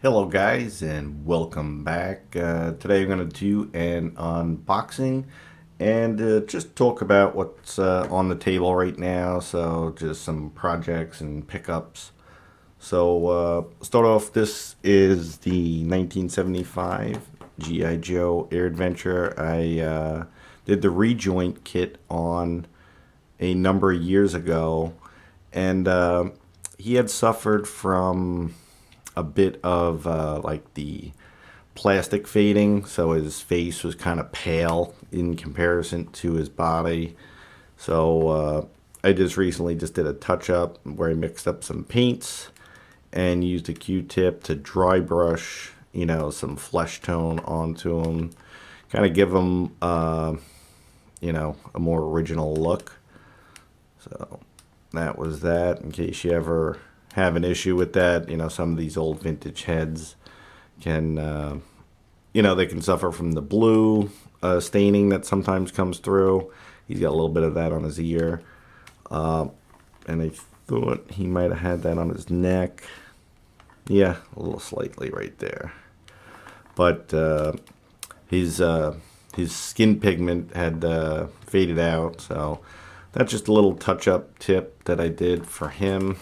Hello guys and welcome back. Today I'm going to do an unboxing and just talk about what's on the table right now. So just some projects and pickups. So start off, this is the 1975 G.I. Joe Air Adventure. I did the rejoint kit on a number of years ago, and he had suffered from a bit of like the plastic fading, so his face was kind of pale in comparison to his body. So I just recently just did a touch up where I mixed up some paints and used a Q-tip to dry brush, some flesh tone onto him, kind of give him, a more original look. So that was that, in case you ever have an issue with that. Some of these old vintage heads can, they can suffer from the blue staining that sometimes comes through. He's got a little bit of that on his ear. And I thought he might have had that on his neck. Yeah, a little slightly right there. But his skin pigment had faded out, so that's just a little touch-up tip that I did for him.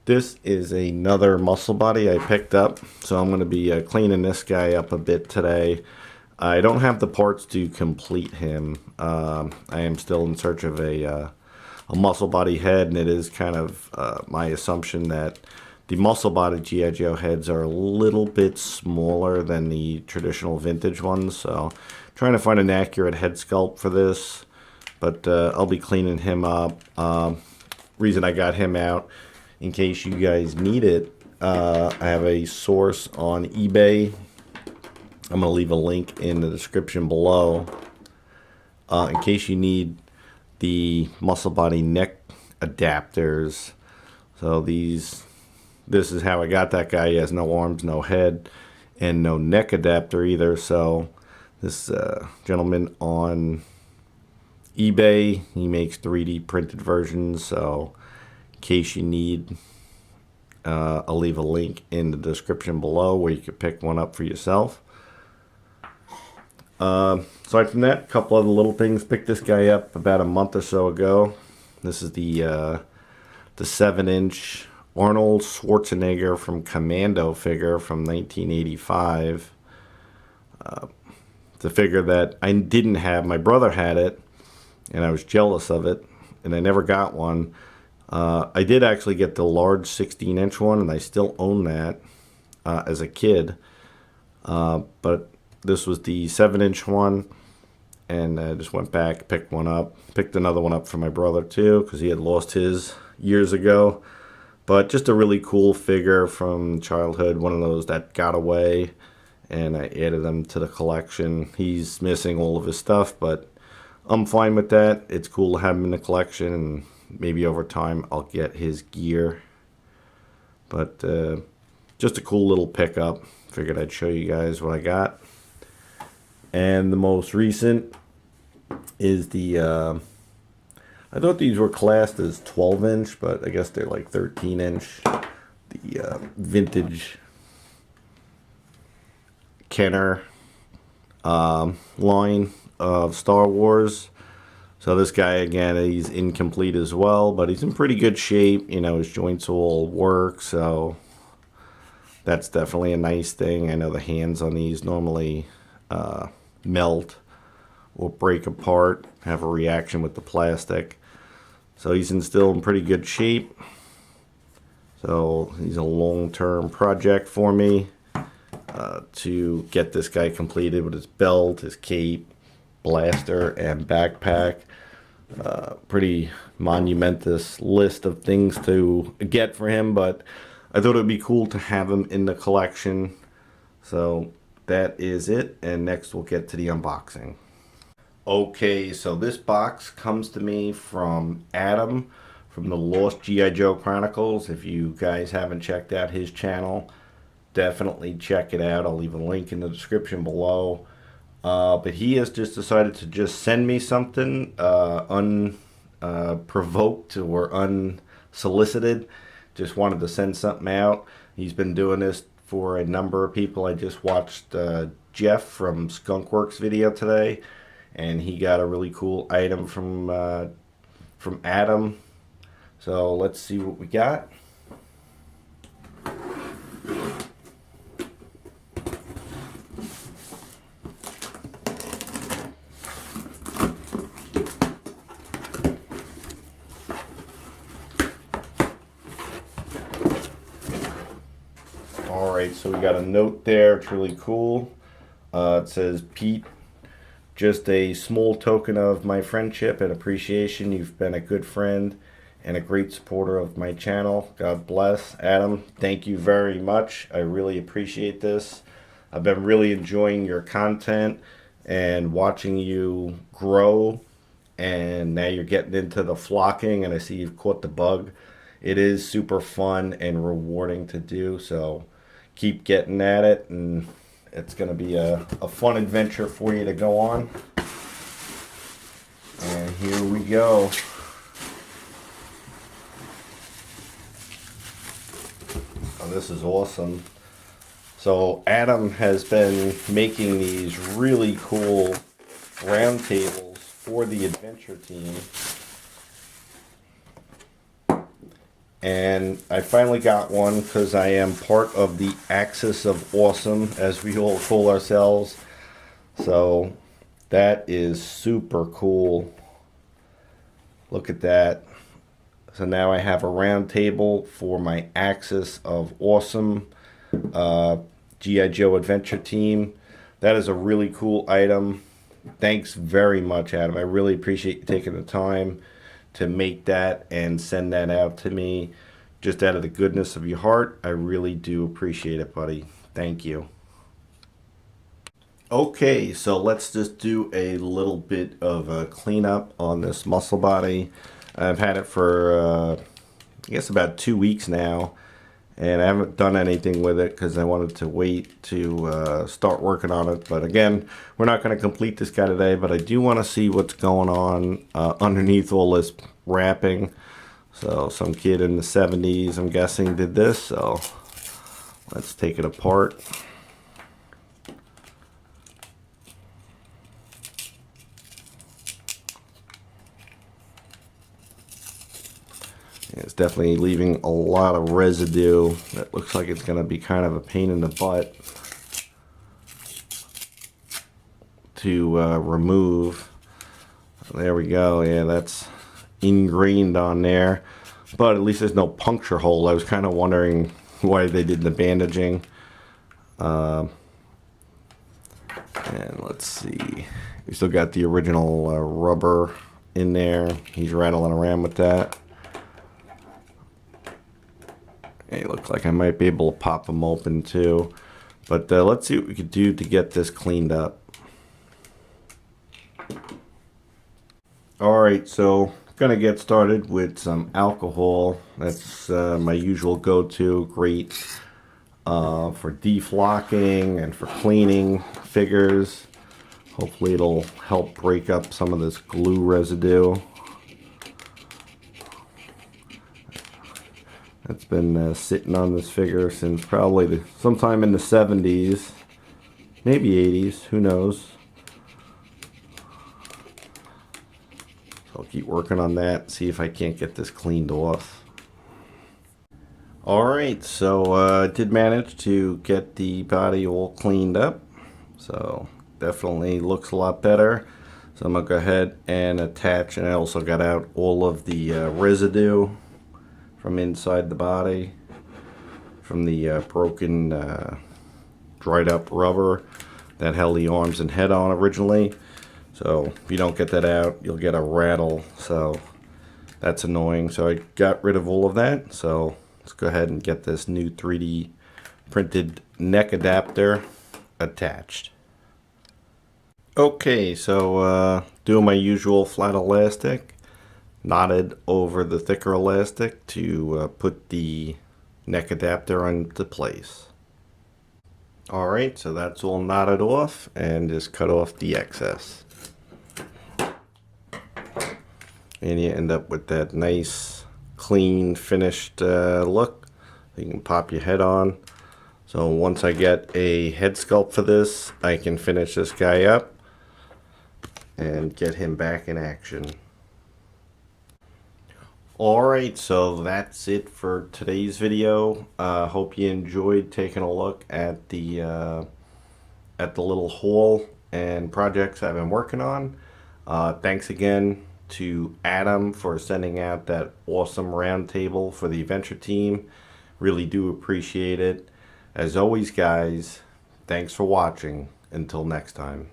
This is another muscle body I picked up, so I'm going to be cleaning this guy up a bit today. I don't have the parts to complete him. I am still in search of a muscle body head, and it is kind of my assumption that the muscle body G.I. Joe heads are a little bit smaller than the traditional vintage ones, so trying to find an accurate head sculpt for this, but I'll be cleaning him up. Reason I got him out, in case you guys need it, I have a source on eBay. I'm going to leave a link in the description below in case you need the muscle body neck adapters. So this is how I got that guy. He has no arms, no head, and no neck adapter either. So this gentleman on eBay, he makes 3D printed versions, so in case you need, I'll leave a link in the description below where you can pick one up for yourself. Aside from that, a couple other little things. Picked this guy up about a month or so ago. This is the 7-inch Arnold Schwarzenegger from Commando figure from 1985. It's a figure that I didn't have. My brother had it, and I was jealous of it, and I never got one. I did actually get the large 16-inch one, and I still own that as a kid. But this was the 7-inch one, and I just went back, picked one up. Picked another one up for my brother, too, because he had lost his years ago. But just a really cool figure from childhood, one of those that got away, and I added them to the collection. He's missing all of his stuff, but I'm fine with that. It's cool to have him in the collection, and maybe over time I'll get his gear. But just a cool little pickup. Figured I'd show you guys what I got. And the most recent is the, I thought these were classed as 12-inch, but I guess they're like 13-inch. The vintage Kenner line of Star Wars. So this guy, again, he's incomplete as well, but he's in pretty good shape. His joints all work, so that's definitely a nice thing. I know the hands on these normally melt or break apart, have a reaction with the plastic. So he's still in pretty good shape. So he's a long-term project for me to get this guy completed with his belt, his cape, blaster, and backpack. Pretty monumentous list of things to get for him, but I thought it would be cool to have him in the collection. So that is it, and next we'll get to the unboxing. Okay, so this box comes to me from Adam from the Lost G.I. Joe Chronicles. If you guys haven't checked out his channel, definitely check it out. I'll leave a link in the description below. But he has just decided to just send me something unprovoked or unsolicited. just wanted to send something out. He's been doing this for a number of people. I just watched Jeff from Skunkworks video today, and he got a really cool item from Adam. So let's see what we got. Alright, so we got a note there. It's really cool. It says, Pete, just a small token of my friendship and appreciation. You've been a good friend and a great supporter of my channel. God bless. Adam, thank you very much. I really appreciate this. I've been really enjoying your content and watching you grow. And now you're getting into the flocking, and I see you've caught the bug. It is super fun and rewarding to do, so keep getting at it, and it's going to be a fun adventure for you to go on. And here we go. Oh, this is awesome. So Adam has been making these really cool round tables for the adventure team. And I finally got one because I am part of the Axis of Awesome, as we all call ourselves. So that is super cool. Look at that. So now I have a round table for my Axis of Awesome G.I. Joe adventure team. That is a really cool item. Thanks very much, Adam. I really appreciate you taking the time to make that and send that out to me just out of the goodness of your heart. I really do appreciate it, buddy. Thank you. Okay, so let's just do a little bit of a cleanup on this muscle body. I've had it for I guess about 2 weeks now, and I haven't done anything with it because I wanted to wait to start working on it. But again, we're not going to complete this guy today, but I do want to see what's going on underneath all this wrapping. So some kid in the 70s, I'm guessing, did this. So let's take it apart. It's definitely leaving a lot of residue. That looks like it's going to be kind of a pain in the butt to remove. There we go. Yeah, that's ingrained on there. But at least there's no puncture hole. I was kind of wondering why they did the bandaging. And let's see. We still got the original rubber in there. He's rattling around with that. It looks like I might be able to pop them open too. But let's see what we could do to get this cleaned up. Alright, so I'm going to get started with some alcohol. That's my usual go-to. Great for deflocking and for cleaning figures. Hopefully it'll help break up some of this glue residue. It's been sitting on this figure since probably sometime in the 70s, maybe 80s, who knows. So I'll keep working on that, see if I can't get this cleaned off. Alright, so I did manage to get the body all cleaned up. So definitely looks a lot better. So I'm going to go ahead and attach, and I also got out all of the residue from inside the body, from the broken dried up rubber that held the arms and head on originally. So if you don't get that out, you'll get a rattle, so that's annoying. So I got rid of all of that. So let's go ahead and get this new 3D printed neck adapter attached. Okay, so doing my usual flat elastic, knotted over the thicker elastic to put the neck adapter into place. Alright, so that's all knotted off, and just cut off the excess. And you end up with that nice clean, finished look. You can pop your head on. So once I get a head sculpt for this, I can finish this guy up and get him back in action. Alright, so that's it for today's video. Hope you enjoyed taking a look at the little haul and projects I've been working on. Thanks again to Adam for sending out that awesome round table for the adventure team. Really do appreciate it. As always, guys, thanks for watching. Until next time.